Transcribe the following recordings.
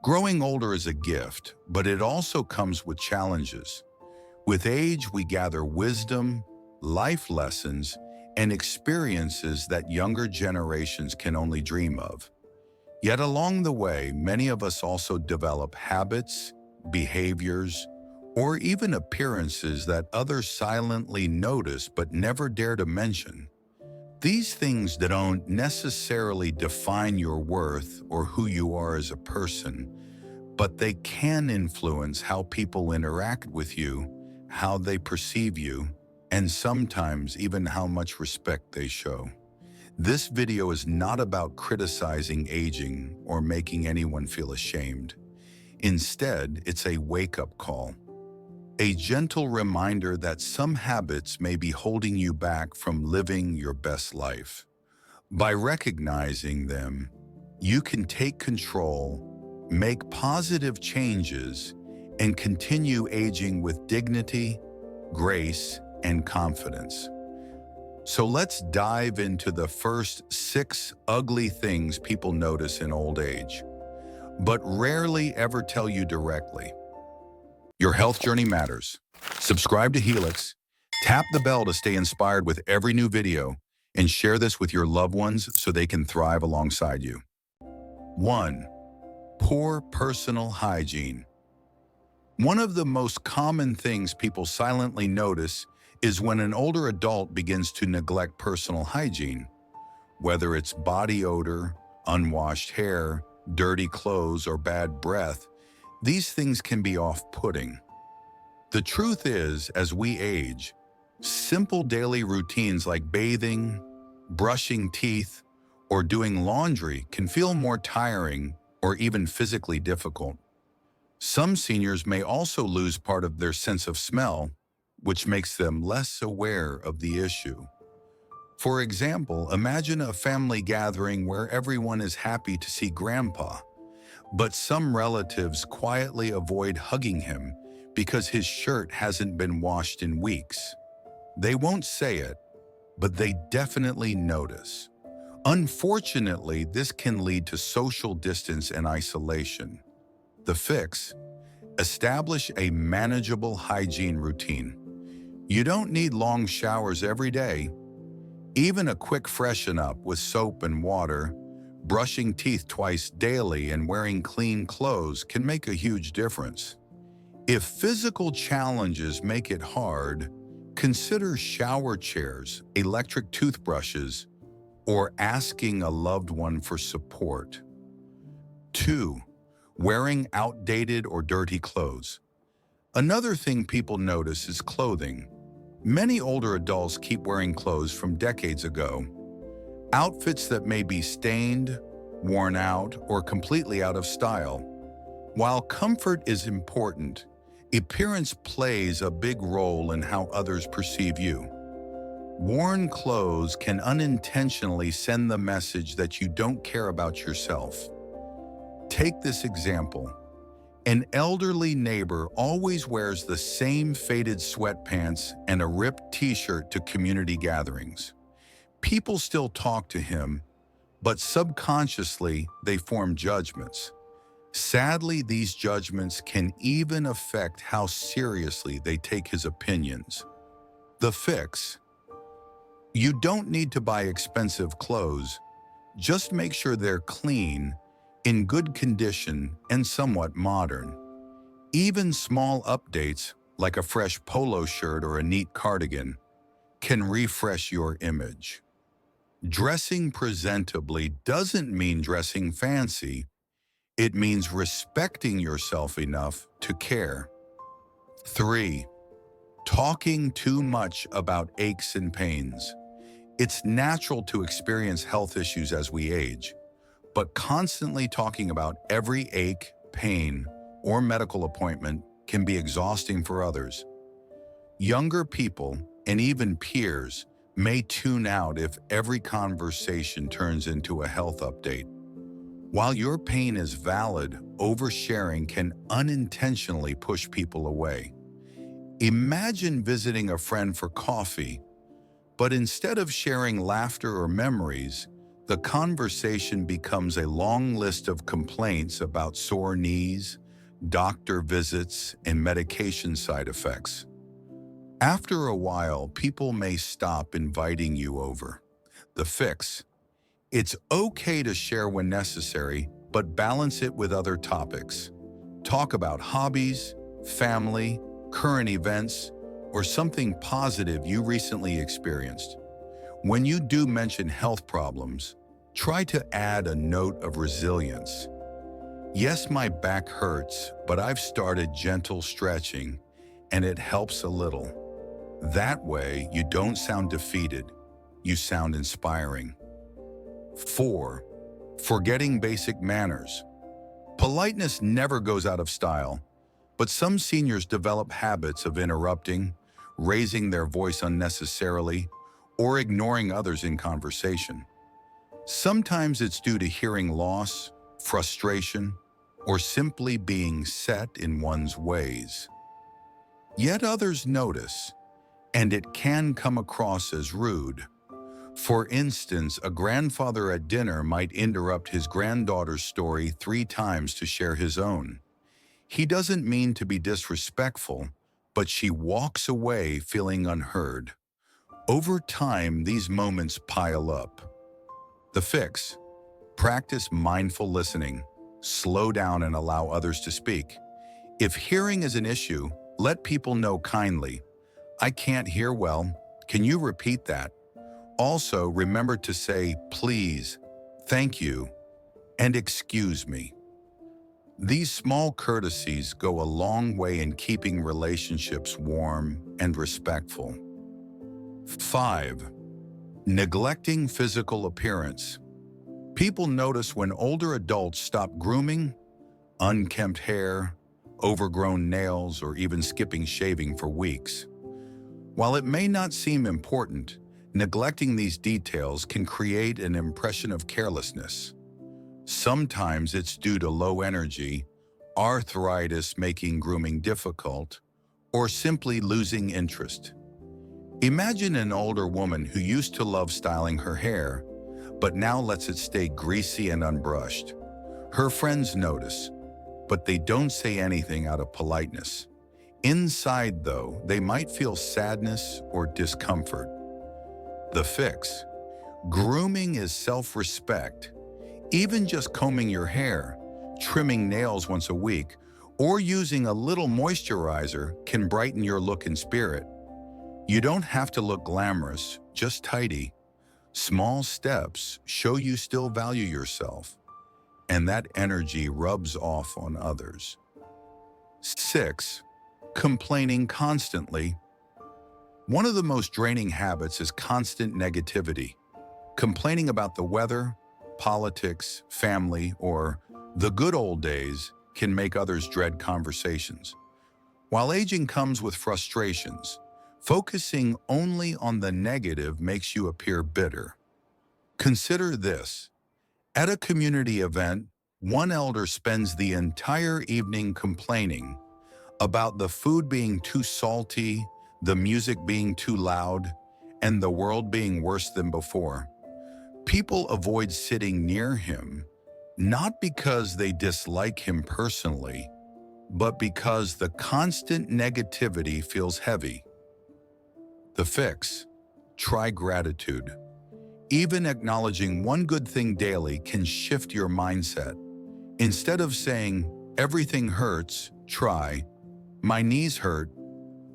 Growing older is a gift, but it also comes with challenges. With age, we gather wisdom, life lessons, and experiences that younger generations can only dream of. Yet along the way, many of us also develop habits, behaviors, or even appearances that others silently notice but never dare to mention. These things that don't necessarily define your worth or who you are as a person, but they can influence how people interact with you, how they perceive you, and sometimes even how much respect they show. This video is not about criticizing aging or making anyone feel ashamed. Instead, it's a wake-up call, a gentle reminder that some habits may be holding you back from living your best life. By recognizing them, you can take control, make positive changes, and continue aging with dignity, grace, and confidence. So let's dive into the first 6 ugly things people notice in old age, but rarely ever tell you directly. Your health journey matters. Subscribe to Healix, tap the bell to stay inspired with every new video, and share this with your loved ones so they can thrive alongside you. 1. Poor personal hygiene. One of the most common things people silently notice is when an older adult begins to neglect personal hygiene. Whether it's body odor, unwashed hair, dirty clothes, or bad breath, these things can be off-putting. The truth is, as we age, simple daily routines like bathing, brushing teeth, or doing laundry can feel more tiring or even physically difficult. Some seniors may also lose part of their sense of smell, which makes them less aware of the issue. For example, imagine a family gathering where everyone is happy to see Grandpa, but some relatives quietly avoid hugging him because his shirt hasn't been washed in weeks. They won't say it, but they definitely notice. Unfortunately, this can lead to social distance and isolation. The fix: establish a manageable hygiene routine. You don't need long showers every day. Even a quick freshen up with soap and water, brushing teeth twice daily, and wearing clean clothes can make a huge difference. If physical challenges make it hard, consider shower chairs, electric toothbrushes, or asking a loved one for support. 2. Wearing outdated or dirty clothes. Another thing people notice is clothing. Many older adults keep wearing clothes from decades ago. Outfits that may be stained, worn out, or completely out of style. While comfort is important, appearance plays a big role in how others perceive you. Worn clothes can unintentionally send the message that you don't care about yourself. Take this example. An elderly neighbor always wears the same faded sweatpants and a ripped t-shirt to community gatherings. People still talk to him, but subconsciously they form judgments. Sadly, these judgments can even affect how seriously they take his opinions. The fix: you don't need to buy expensive clothes. Just make sure they're clean, in good condition, and somewhat modern. Even small updates, like a fresh polo shirt or a neat cardigan, can refresh your image. Dressing presentably doesn't mean dressing fancy. It means respecting yourself enough to care. 3. Talking too much about aches and pains. It's natural to experience health issues as we age, but constantly talking about every ache, pain, or medical appointment can be exhausting for others. Younger people, and even peers, may tune out if every conversation turns into a health update. While your pain is valid, oversharing can unintentionally push people away. Imagine visiting a friend for coffee, but instead of sharing laughter or memories, The conversation becomes a long list of complaints about sore knees, doctor visits, and medication side effects. After a while, people may stop inviting you over. The fix: it's okay to share when necessary, but balance it with other topics. Talk about hobbies, family, current events, or something positive you recently experienced. When you do mention health problems, try to add a note of resilience. Yes, my back hurts, but I've started gentle stretching, and it helps a little. That way, you don't sound defeated, you sound inspiring. 4. Forgetting basic manners. Politeness never goes out of style, but some seniors develop habits of interrupting, raising their voice unnecessarily, or ignoring others in conversation. Sometimes it's due to hearing loss, frustration, or simply being set in one's ways. Yet others notice, and it can come across as rude. For instance, a grandfather at dinner might interrupt his granddaughter's story 3 times to share his own. He doesn't mean to be disrespectful, but she walks away feeling unheard. Over time, these moments pile up. The fix: practice mindful listening. Slow down and allow others to speak. If hearing is an issue, let people know kindly. I can't hear well. Can you repeat that? Also, remember to say please, thank you, and excuse me. These small courtesies go a long way in keeping relationships warm and respectful. 5. Neglecting physical appearance. People notice when older adults stop grooming, unkempt hair, overgrown nails, or even skipping shaving for weeks. While it may not seem important, neglecting these details can create an impression of carelessness. Sometimes it's due to low energy, arthritis making grooming difficult, or simply losing interest. Imagine an older woman who used to love styling her hair, but now lets it stay greasy and unbrushed. Her friends notice, but they don't say anything out of politeness. Inside, though, they might feel sadness or discomfort. The fix: grooming is self-respect. Even just combing your hair, trimming nails once a week, or using a little moisturizer can brighten your look and spirit. You don't have to look glamorous, just tidy. Small steps show you still value yourself, and that energy rubs off on others. 6. Complaining constantly. One of the most draining habits is constant negativity. Complaining about the weather, politics, family, or the good old days can make others dread conversations. While aging comes with frustrations, focusing only on the negative makes you appear bitter. Consider this. At a community event, one elder spends the entire evening complaining about the food being too salty, the music being too loud, and the world being worse than before. People avoid sitting near him, not because they dislike him personally, but because the constant negativity feels heavy. The fix: try gratitude. Even acknowledging one good thing daily can shift your mindset. Instead of saying, everything hurts, try, my knees hurt,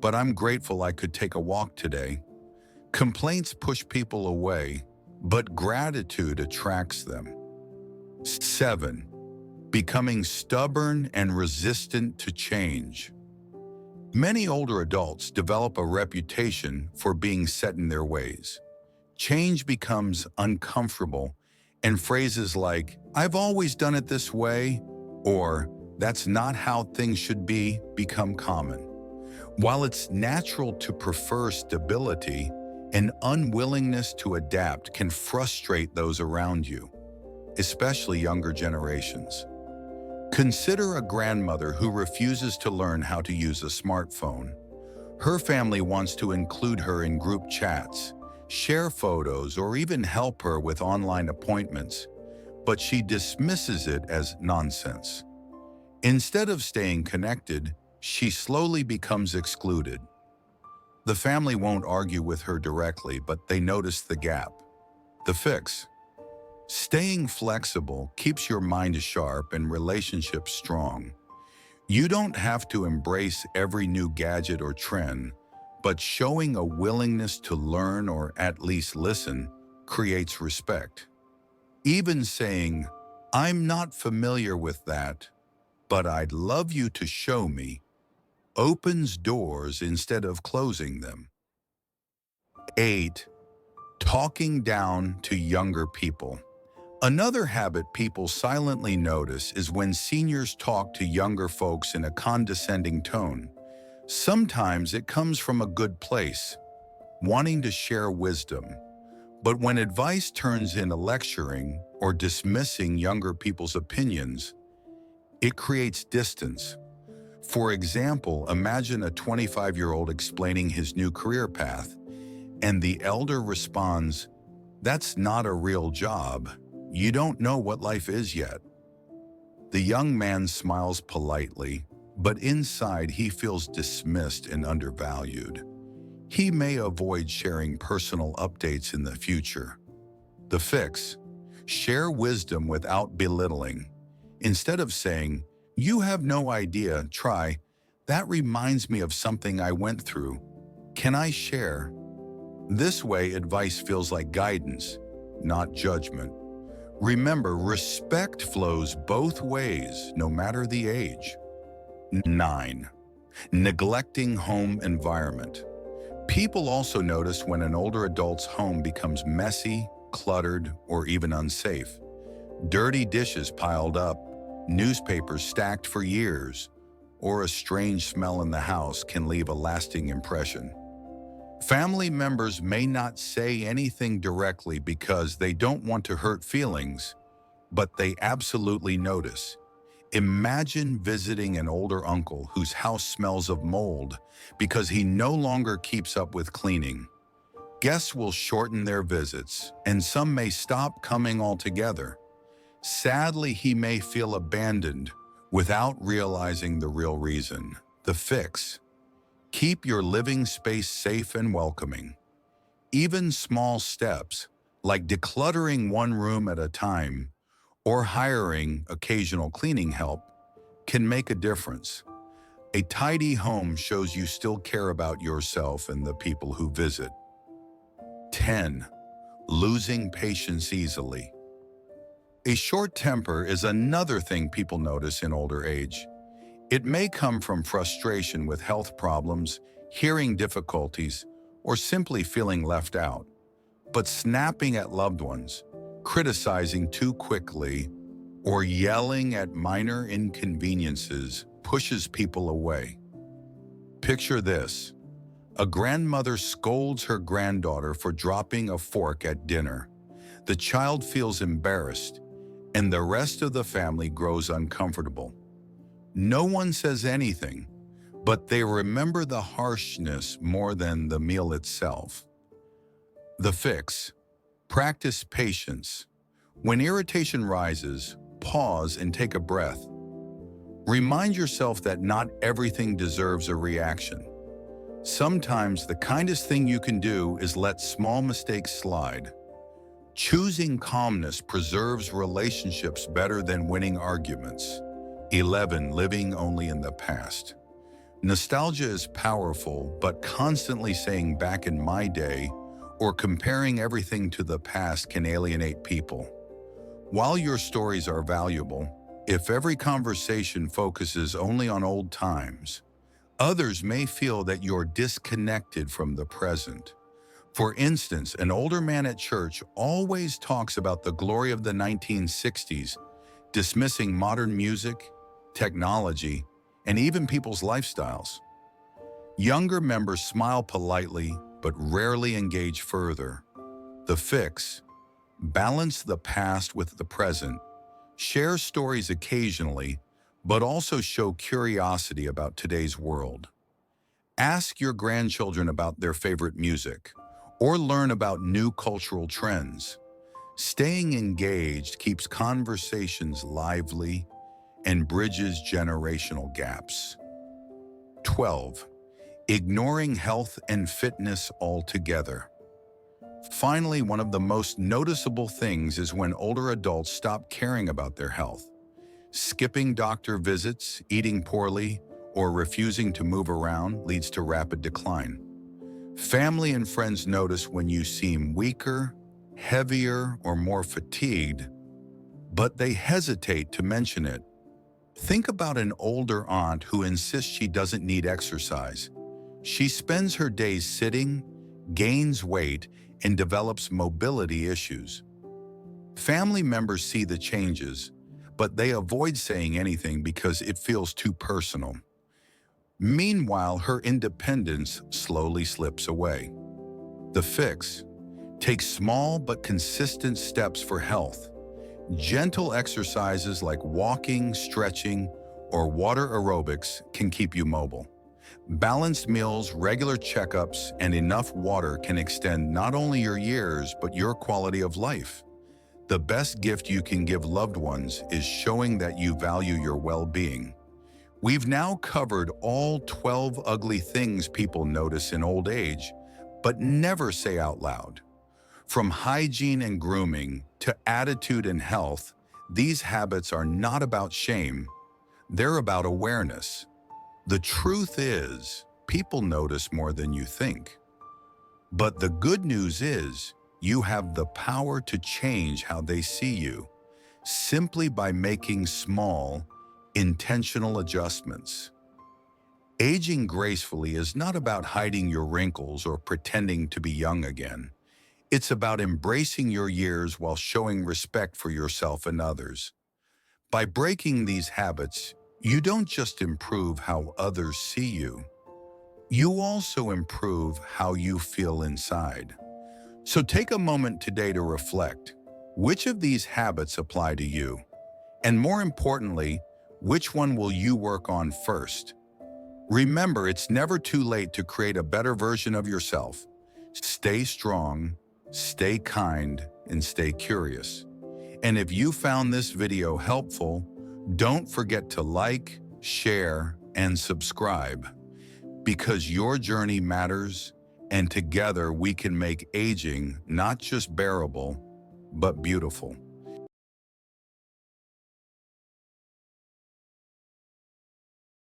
but I'm grateful I could take a walk today. Complaints push people away, but gratitude attracts them. 7. Becoming stubborn and resistant to change. Many older adults develop a reputation for being set in their ways. Change becomes uncomfortable, and phrases like, I've always done it this way, or that's not how things should be, become common. While it's natural to prefer stability, an unwillingness to adapt can frustrate those around you, especially younger generations. Consider a grandmother who refuses to learn how to use a smartphone. Her family wants to include her in group chats, share photos, or even help her with online appointments, but she dismisses it as nonsense. Instead of staying connected, she slowly becomes excluded. The family won't argue with her directly, but they notice the gap. The fix: staying flexible keeps your mind sharp and relationships strong. You don't have to embrace every new gadget or trend, but showing a willingness to learn or at least listen creates respect. Even saying, "I'm not familiar with that, but I'd love you to show me," opens doors instead of closing them. 8. Talking down to younger people. Another habit people silently notice is when seniors talk to younger folks in a condescending tone. Sometimes it comes from a good place, wanting to share wisdom. But when advice turns into lecturing or dismissing younger people's opinions, it creates distance. For example, imagine a 25-year-old explaining his new career path, and the elder responds, "That's not a real job. You don't know what life is yet." The young man smiles politely, but inside he feels dismissed and undervalued. He may avoid sharing personal updates in the future. The fix: share wisdom without belittling. Instead of saying, "You have no idea," try, "That reminds me of something I went through. Can I share?" This way, advice feels like guidance, not judgment. Remember, respect flows both ways, no matter the age. 9. Neglecting home environment. People also notice when an older adult's home becomes messy, cluttered, or even unsafe. Dirty dishes piled up, newspapers stacked for years, or a strange smell in the house can leave a lasting impression. Family members may not say anything directly because they don't want to hurt feelings, but they absolutely notice. Imagine visiting an older uncle whose house smells of mold because he no longer keeps up with cleaning. Guests will shorten their visits, and some may stop coming altogether. Sadly, he may feel abandoned without realizing the real reason. The fix: keep your living space safe and welcoming. Even small steps, like decluttering one room at a time or hiring occasional cleaning help, can make a difference. A tidy home shows you still care about yourself and the people who visit. 10. Losing patience easily. A short temper is another thing people notice in older age. It may come from frustration with health problems, hearing difficulties, or simply feeling left out. But snapping at loved ones, criticizing too quickly, or yelling at minor inconveniences pushes people away. Picture this: a grandmother scolds her granddaughter for dropping a fork at dinner. The child feels embarrassed, and the rest of the family grows uncomfortable. No one says anything, but they remember the harshness more than the meal itself. The fix: practice patience. When irritation rises, pause and take a breath. Remind yourself that not everything deserves a reaction. Sometimes the kindest thing you can do is let small mistakes slide. Choosing calmness preserves relationships better than winning arguments. 11. Living only in the past. Nostalgia is powerful, but constantly saying "back in my day" or comparing everything to the past can alienate people. While your stories are valuable, if every conversation focuses only on old times, others may feel that you're disconnected from the present. For instance, an older man at church always talks about the glory of the 1960s, dismissing modern music, technology, and even people's lifestyles. Younger members smile politely but rarely engage further. The fix: balance the past with the present. Share stories occasionally, but also show curiosity about today's world. Ask your grandchildren about their favorite music, or learn about new cultural trends. Staying engaged keeps conversations lively and bridges generational gaps. 12. Ignoring health and fitness altogether. Finally, one of the most noticeable things is when older adults stop caring about their health. Skipping doctor visits, eating poorly, or refusing to move around leads to rapid decline. Family and friends notice when you seem weaker, heavier, or more fatigued, but they hesitate to mention it. Think about an older aunt who insists she doesn't need exercise. She spends her days sitting, gains weight, and develops mobility issues. Family members see the changes, but they avoid saying anything because it feels too personal. Meanwhile, her independence slowly slips away. The fix: take small but consistent steps for health. Gentle exercises like walking, stretching, or water aerobics can keep you mobile. Balanced meals, regular checkups, and enough water can extend not only your years, but your quality of life. The best gift you can give loved ones is showing that you value your well-being. We've now covered all 12 ugly things people notice in old age, but never say out loud. From hygiene and grooming to attitude and health, these habits are not about shame, they're about awareness. The truth is, people notice more than you think. But the good news is, you have the power to change how they see you, simply by making small, intentional adjustments. Aging gracefully is not about hiding your wrinkles or pretending to be young again. It's about embracing your years while showing respect for yourself and others. By breaking these habits, you don't just improve how others see you, you also improve how you feel inside. So take a moment today to reflect. Which of these habits apply to you? And more importantly, which one will you work on first? Remember, it's never too late to create a better version of yourself. Stay strong, stay kind, and stay curious. And if you found this video helpful, don't forget to like, share, and subscribe, because your journey matters, and together we can make aging not just bearable, but beautiful.